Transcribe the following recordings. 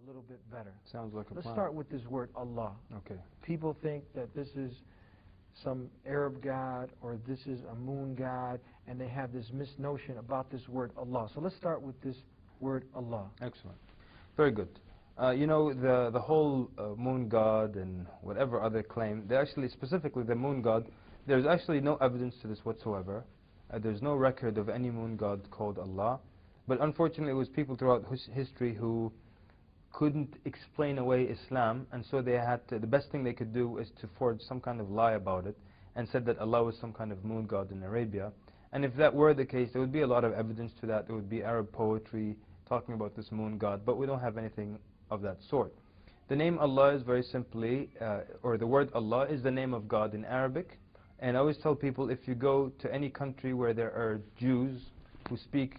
a little bit better. Sounds like a Let's plan. start with this word Allah. Okay. People think that this is some Arab god or this is a moon god, and they have this misnotion about this word Allah. So let's start with this word Allah. Excellent. Very good. You know, the whole moon god and whatever other claim, they actually, specifically the moon god, there's actually no evidence to this whatsoever. There's no record of any moon god called Allah. But unfortunately, it was people throughout history who couldn't explain away Islam, and so they had to, the best thing they could do is to forge some kind of lie about it, and said that Allah was some kind of moon god in Arabia. And if that were the case, there would be a lot of evidence to that. There would be Arab poetry talking about this moon god, but we don't have anything of that sort. The name Allah is very simply, or the word Allah is the name of God in Arabic. And I always tell people, if you go to any country where there are Jews who speak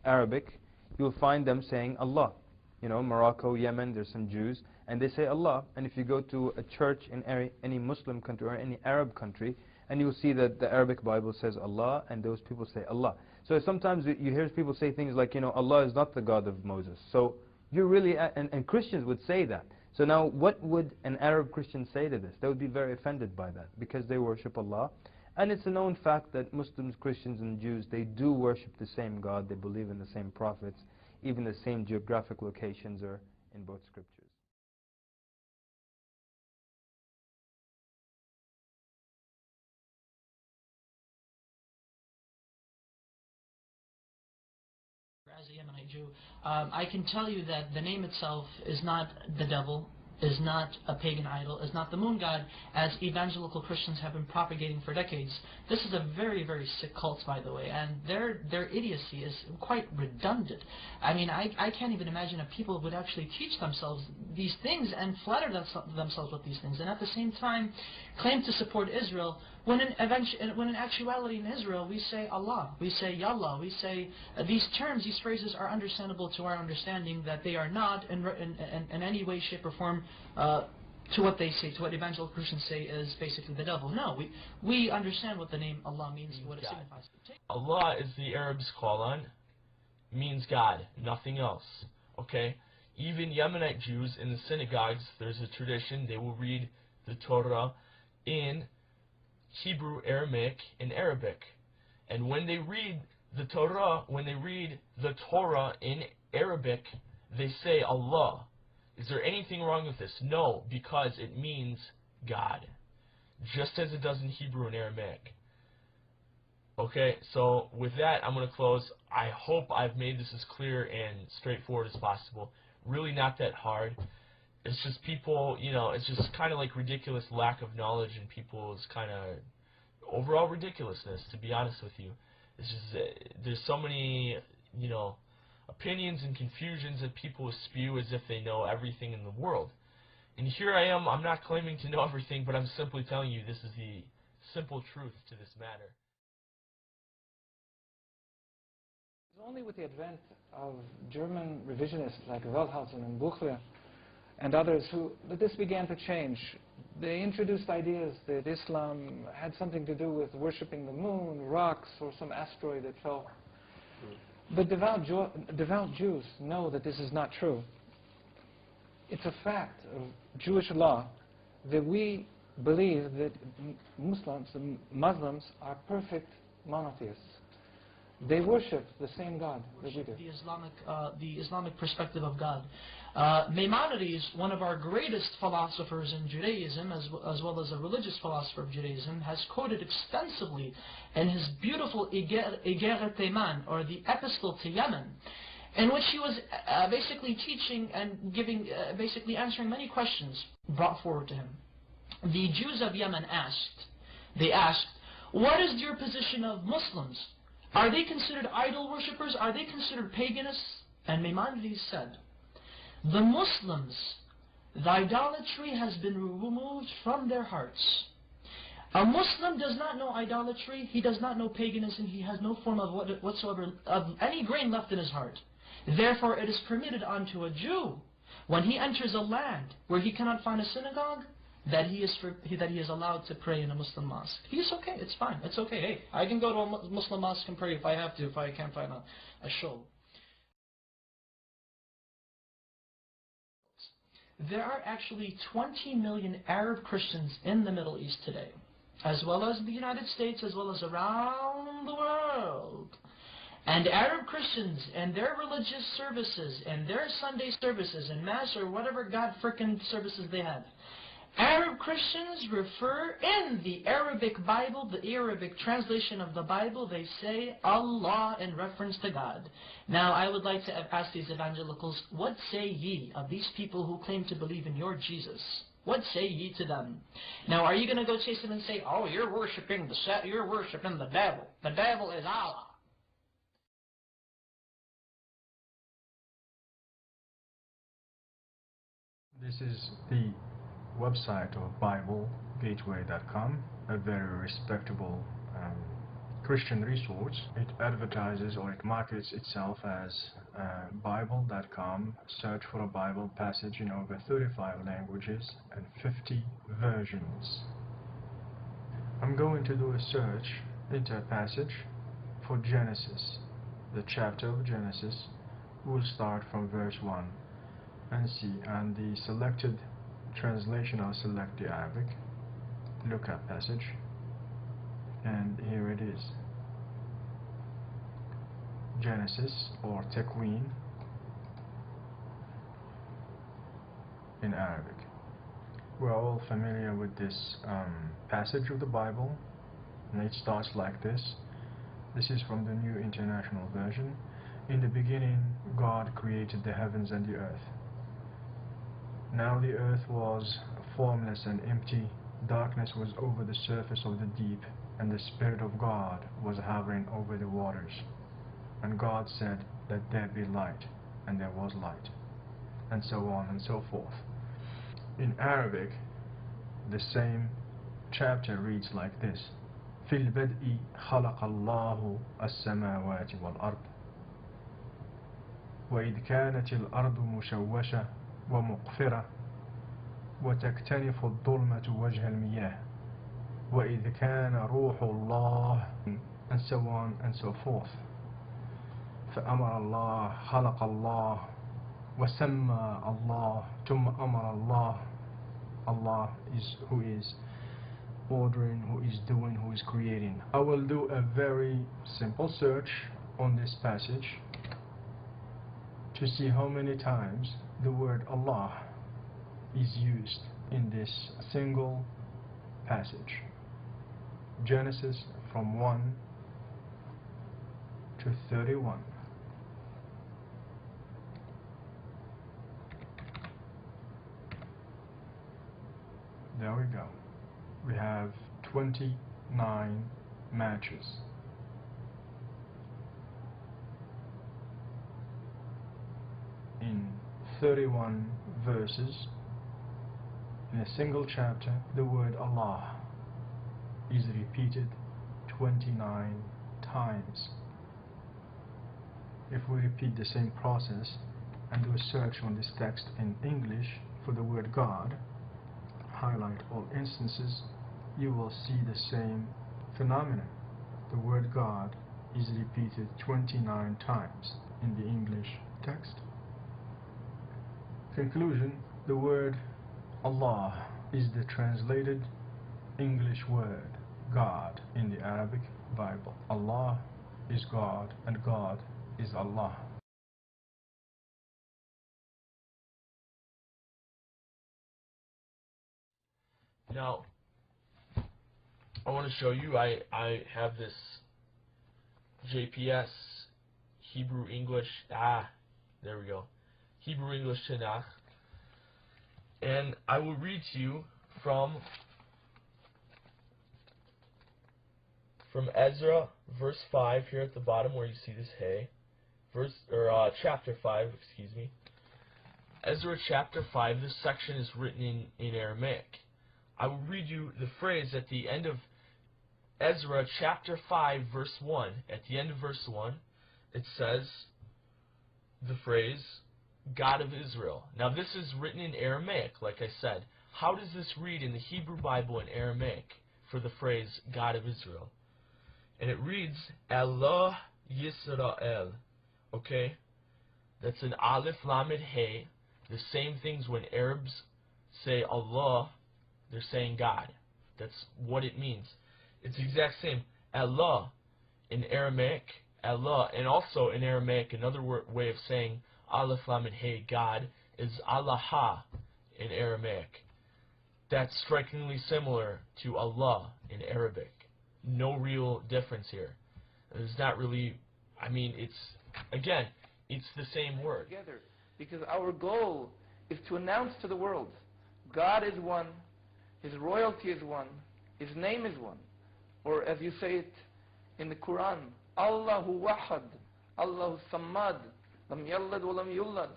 Arabic, you'll find them saying Allah. You know, Morocco, Yemen, there's some Jews, and they say Allah. And if you go to a church in any Muslim country or any Arab country, and you'll see that the Arabic Bible says Allah, and those people say Allah. So sometimes you hear people say things like, you know, Allah is not the God of Moses. So you're really, and Christians would say that. So now, what would an Arab Christian say to this? They would be very offended by that, because they worship Allah. And it's a known fact that Muslims, Christians, and Jews, they do worship the same God. They believe in the same prophets. Even the same geographic locations are in both scriptures. As a Yemenite Jew, I can tell you that the name itself is not the devil, is not a pagan idol, is not the moon god, as evangelical Christians have been propagating for decades. This is a very, very sick cult, by the way, and their idiocy is quite redundant. I mean, I can't even imagine if people would actually teach themselves these things and flatter themselves with these things, and at the same time claim to support Israel, when in actuality in Israel we say Allah, we say Yallah, we say these terms, these phrases are understandable to our understanding, that they are not in any way, shape or form to what they say, to what evangelical Christians say is basically the devil. No, we understand what the name Allah means, what it signifies. Allah, as the Arabs call on, means God, nothing else. Okay? Even Yemenite Jews in the synagogues, there's a tradition, they will read the Torah in Hebrew, Aramaic, and Arabic. And when they read the Torah, in Arabic, they say Allah. Is there anything wrong with this? No, because it means God, just as it does in Hebrew and Aramaic. Okay, so with that, I'm going to close. I hope I've made this as clear and straightforward as possible. Really not that hard. It's just people, you know, it's just kind of like ridiculous lack of knowledge in people's kind of overall ridiculousness, to be honest with you. It's just, there's so many, you know, opinions and confusions that people spew as if they know everything in the world. And here I am, I'm not claiming to know everything, but I'm simply telling you this is the simple truth to this matter. It's only with the advent of German revisionists like Wellhausen and Buchler and others that this began to change. They introduced ideas that Islam had something to do with worshipping the moon, rocks, or some asteroid that fell. But devout Jews know that this is not true. It's a fact of Jewish law that we believe that Muslims are perfect monotheists. They worship the same God that we do. The Islamic perspective of God. Maimonides, one of our greatest philosophers in Judaism, as well as a religious philosopher of Judaism, has quoted extensively in his beautiful Igeret Teiman, or the Epistle to Yemen, in which he was basically teaching and giving, basically answering many questions brought forward to him. The Jews of Yemen asked, what is your position of Muslims? Are they considered idol worshippers? Are they considered paganists? And Maimonides said, the Muslims, the idolatry has been removed from their hearts. A Muslim does not know idolatry, he does not know paganism, he has no form of whatsoever of any grain left in his heart. Therefore it is permitted unto a Jew, when he enters a land where he cannot find a synagogue, that he is allowed to pray in a Muslim mosque. He's okay, it's fine, it's okay. Hey, I can go to a Muslim mosque and pray if I have to, if I can't find a shul. there are actually 20 million Arab Christians in the Middle East today, as well as the United States, as well as around the world. And Arab Christians and their religious services and their Sunday services and Mass or whatever God frickin' services they have, Arab Christians refer in the Arabic Bible, the Arabic translation of the Bible, they say Allah in reference to God. Now I would like to ask these evangelicals, what say ye of these people who claim to believe in your Jesus? What say ye to them? Now are you going to go chase them and say, oh, you're worshiping the devil. The devil is Allah. This is the website of BibleGateway.com, a very respectable Christian resource. It advertises or it markets itself as Bible.com. Search for a Bible passage in over 35 languages and 50 versions. I'm going to do a search into a passage for Genesis, the chapter of Genesis. We'll start from verse 1 and see, and the selected translation, I'll select the Arabic, look at passage, and here it is. Genesis, or Tekween in Arabic. We're all familiar with this passage of the Bible, and it starts like this. This is from the New International Version. In the beginning, God created the heavens and the earth. Now the earth was formless and empty, darkness was over the surface of the deep, and the Spirit of God was hovering over the waters. And God said, let there be light, and there was light, and so on and so forth. In Arabic, the same chapter reads like this: في البدء خلق الله السماوات والأرض وإذ كانت الأرض مشوشة ومقفرة وتكتنف الظلمة وجه المياه وإذ كان روح الله, and so on and so forth. فأمر الله خلق الله وسمى الله ثم أمر الله. Allah is who is ordering, who is doing, who is creating. I will do a very simple search on this passage to see how many times the word Allah is used in this single passage. Genesis from 1 to 31. There we go. We have 29 matches. In 31 verses, in a single chapter, the word Allah is repeated 29 times. If we repeat the same process and do a search on this text in English for the word God, highlight all instances, you will see the same phenomenon. The word God is repeated 29 times in the English text. Conclusion: the word Allah is the translated English word God in the Arabic Bible. Allah is God and God is Allah. Now, I want to show you, I have this JPS Hebrew English, there we go, Hebrew English Tanakh, and I will read to you from Ezra verse 5 here at the bottom where you see this hay, chapter 5, excuse me. Ezra chapter 5, this section is written in Aramaic. I will read you the phrase at the end of Ezra chapter 5 verse 1. At the end of verse 1 it says the phrase God of Israel. Now this is written in Aramaic, like I said. How does this read in the Hebrew Bible in Aramaic for the phrase God of Israel? And it reads Allah Yisrael. Okay? That's an Aleph Lamed Hey. The same things when Arabs say Allah, they're saying God. That's what it means. It's the exact same. Allah in Aramaic, Allah, and also in Aramaic, another way of saying Aleph, Lam, and Hey, God, is Allah in Aramaic. That's strikingly similar to Allah in Arabic. No real difference here. There's not really, I mean, again, it's the same word. Together, because our goal is to announce to the world, God is one, His royalty is one, His name is one. Or as you say it in the Quran, Allahu Wahad, Allahu Samad, Lam Yallad wa Lam Yullad.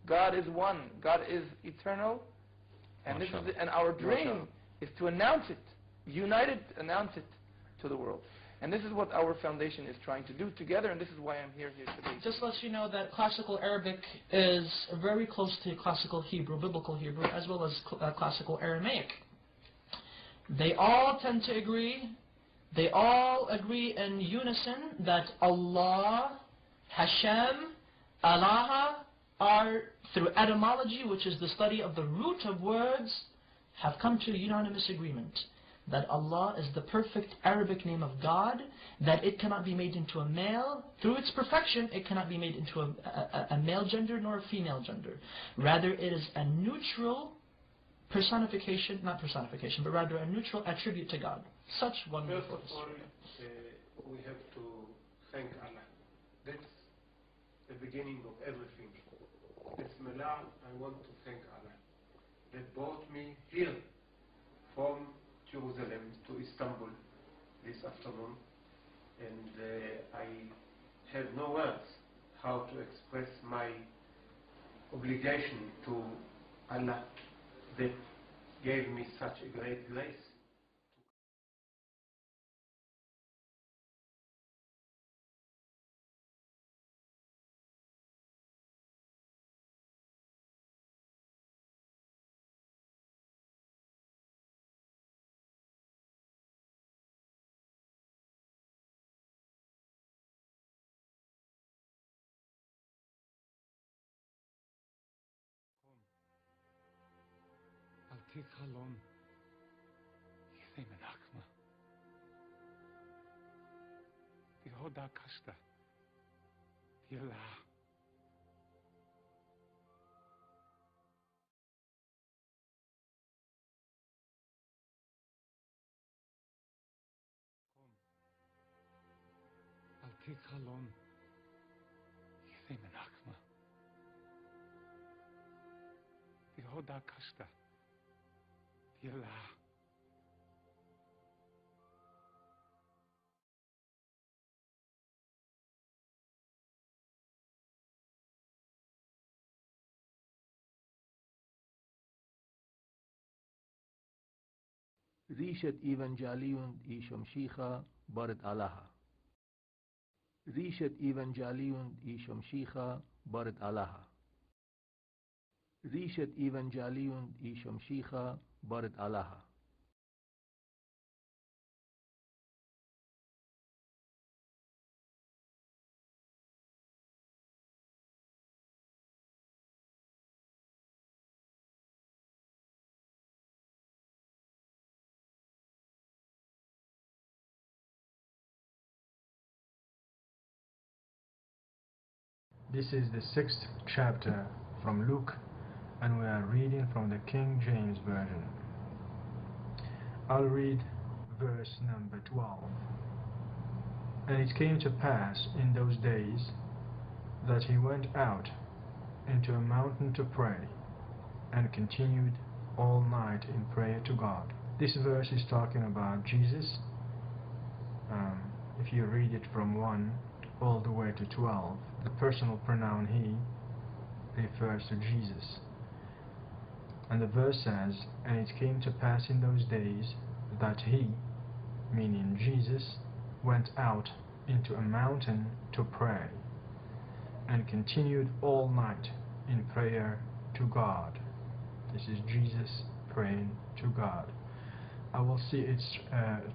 God is one, God is eternal, and our dream is to announce it, united, announce it to the world. And this is what our foundation is trying to do together, and this is why I'm here today. Just lets you know that classical Arabic is very close to classical Hebrew, biblical Hebrew, as well as classical Aramaic. They all tend to agree, they all agree in unison that Allah, Hashem, Allah are, through etymology, which is the study of the root of words, have come to unanimous agreement that Allah is the perfect Arabic name of God, that it cannot be made into a male. Through its perfection, it cannot be made into a male gender nor a female gender. Rather, it is a neutral personification, not personification, but rather a neutral attribute to God. Such wonderful. First of all, we have to thank Allah. That's the beginning of everything. Bismillah, I want to thank Allah that brought me here from Jerusalem to Istanbul this afternoon, and I have no words how to express my obligation to Allah that gave me such a great grace. Alti Khalon, Yithei Menachma, Tihoda Kashta, Tila. Alti Khalon, Yithei Menachma, Tihoda Kashta. Yalla. ريشة إيفانجاليون إيشمشيخا بارد علىها ريشة إيفانجاليون إيشمشيخا بارد علىها ريشة إيفانجاليون إيشمشيخا بارد علىها This is the 6th chapter from Luke, and we are reading from the King James Version. I'll read verse number 12. And it came to pass in those days that he went out into a mountain to pray, and continued all night in prayer to God. This verse is talking about Jesus. If you read it from 1 all the way to 12, the personal pronoun he refers to Jesus. And the verse says, and it came to pass in those days that he, meaning Jesus, went out into a mountain to pray, and continued all night in prayer to God. This is Jesus praying to God. I will see its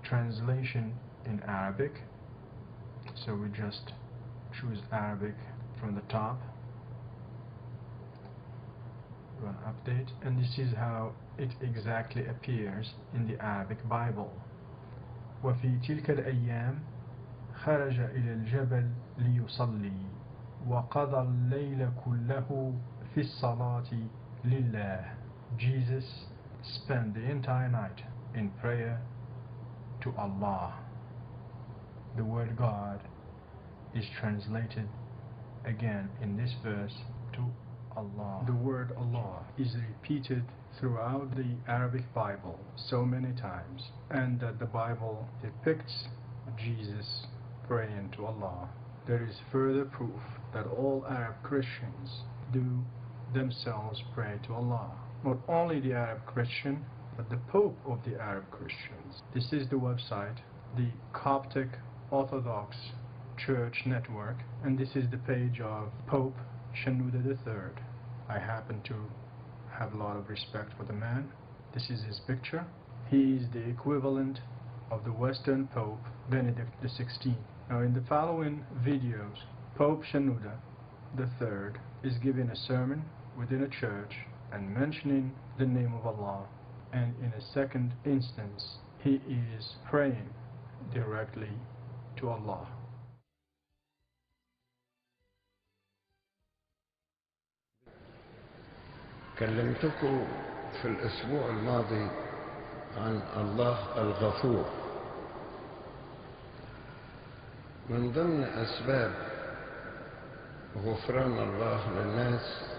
translation in Arabic, so we just choose Arabic from the top. One update, and this is how it exactly appears in the Arabic Bible. وفي تلك الأيام خرج إلى الجبل ليصلي وقضى الليل كله في الصلاة لله. Jesus spent the entire night in prayer to Allah. The word God is translated again in this verse to Allah. The word Allah is repeated throughout the Arabic Bible so many times, and that the Bible depicts Jesus praying to Allah. There is further proof that all Arab Christians do themselves pray to Allah. Not only the Arab Christian, but the Pope of the Arab Christians. This is the website, the Coptic Orthodox Church Network, and this is the page of Pope Shenouda III. I happen to have a lot of respect for the man. This is his picture. He is the equivalent of the Western Pope Benedict XVI. Now in the following videos, Pope Shenouda III is giving a sermon within a church and mentioning the name of Allah, and in a second instance he is praying directly to Allah. كلمتكم في الأسبوع الماضي عن الله الغفور. من ضمن أسباب غفران الله للناس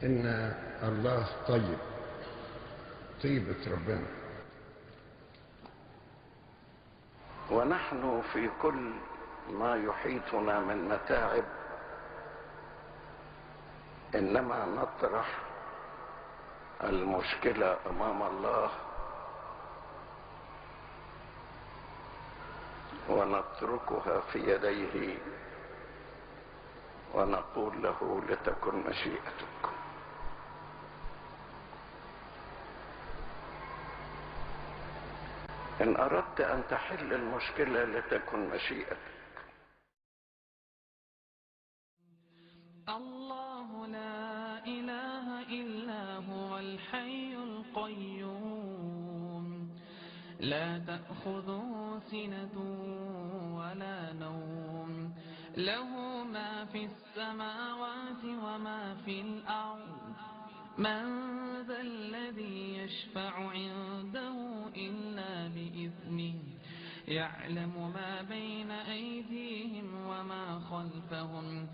إن الله طيب، طيبة ربنا. ونحن في كل ما يحيطنا من متاعب إنما نطرح المشكلة أمام الله ونتركها في يديه ونقول له لتكن مشيئتك. إن أردت أن تحل المشكلة لتكن مشيئتك. الله لا إله إلا هو الحي القيوم لا تأخذه سنة ولا نوم له ما في السماوات وما في الأرض من ذا الذي يشفع عنده إلا بإذنه يعلم ما بين أيديهم وما خلفهم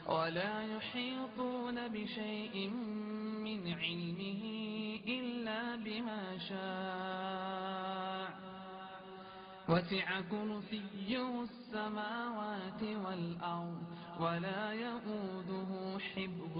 ولا يحيطون بشيء من علمه إلا بما شاء وسع كرسيه السماوات والأرض ولا يؤوده حفظهما